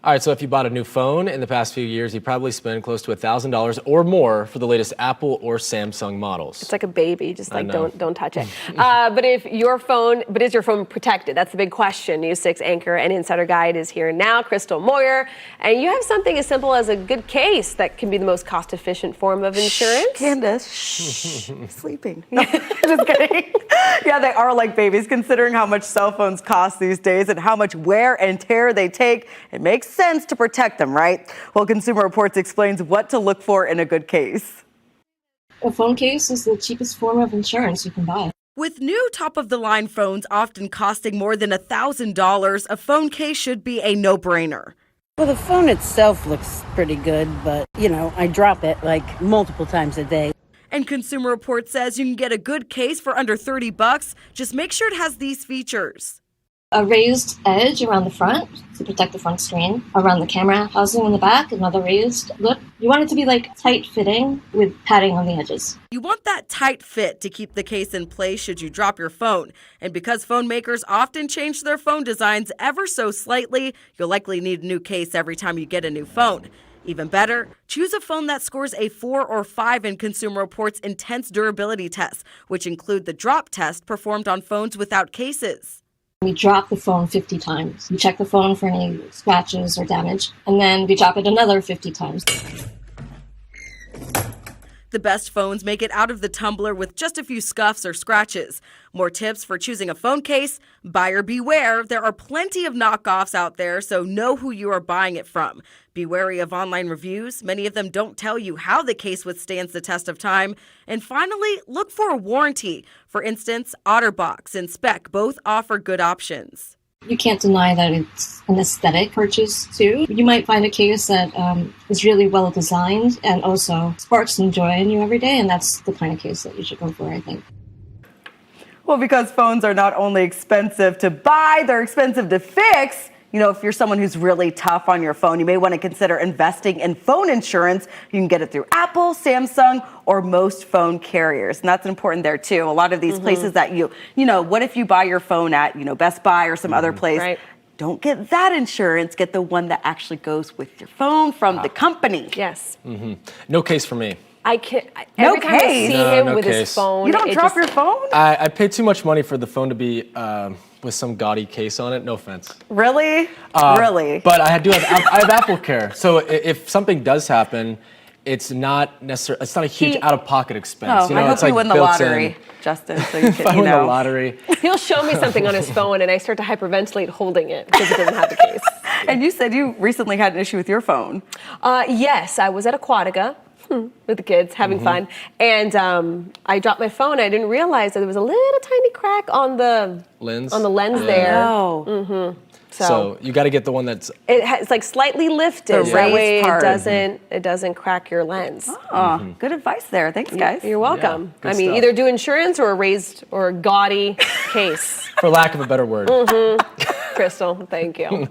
All right, so if you bought a new phone in the past few years, you probably spent close to $1,000 or more for the latest Apple or Samsung models. It's like a baby, just like don't touch it. But is your phone protected? That's the big question. News 6 anchor and insider guide is here now, Crystal Moyer, and you have something as simple as a good case that can be the most cost-efficient form of insurance. Candace, shh, sleeping. No, just kidding. Yeah, they are like babies, considering how much cell phones cost these days and how much wear and tear they take. It makes sense to protect them, right? Well, Consumer Reports explains what to look for in a good case. A phone case is the cheapest form of insurance you can buy. With new top-of-the-line phones often costing more than $1,000, a phone case should be a no-brainer. Well, the phone itself looks pretty good, but, I drop it like multiple times a day. And Consumer Reports says you can get a good case for under $30. Just make sure it has these features. A raised edge around the front to protect the front screen. Around the camera housing in the back, another raised lip. You want it to be tight fitting with padding on the edges. You want that tight fit to keep the case in place should you drop your phone. And because phone makers often change their phone designs ever so slightly, you'll likely need a new case every time you get a new phone. Even better, choose a phone that scores a 4 or 5 in Consumer Reports' intense durability tests, which include the drop test performed on phones without cases. We drop the phone 50 times. We check the phone for any scratches or damage, and then we drop it another 50 times. The best phones make it out of the tumbler with just a few scuffs or scratches. More tips for choosing a phone case? Buyer beware. There are plenty of knockoffs out there, so know who you are buying it from. Be wary of online reviews. Many of them don't tell you how the case withstands the test of time. And finally, look for a warranty. For instance, OtterBox and Spec both offer good options. You can't deny that it's an aesthetic purchase, too. You might find a case that is really well designed and also sparks some joy in you every day, and that's the kind of case that you should go for, I think. Well, because phones are not only expensive to buy, they're expensive to fix. If you're someone who's really tough on your phone, you may want to consider investing in phone insurance. You can get it through Apple, Samsung, or most phone carriers. And that's important there, too. A lot of these places that what if you buy your phone at, Best Buy or some other place? Right. Don't get that insurance. Get the one that actually goes with your phone from the company. Yes. No case for me. Every time I see him with his phone. You don't drop your phone? I paid too much money for the phone to be with some gaudy case on it. No offense. Really? Really? But I have Apple Care. So if something does happen, it's not necessarily, it's not a huge out-of-pocket expense. I hope you win the lottery, Justin, so you can, I win the lottery. He'll show me something on his phone and I start to hyperventilate holding it because it doesn't have the case. And you said you recently had an issue with your phone. Yes, I was at Aquatica with the kids having fun, and I dropped my phone. I didn't realize that there was a little tiny crack on the lens there. Oh. So you got to get the one that's it's slightly lifted, so that way it doesn't crack your lens. Oh, good advice there. Thanks, guys. You're welcome. Yeah, I mean, stuff. either do insurance or a raised or a gaudy case. for lack of a better word. Crystal, thank you.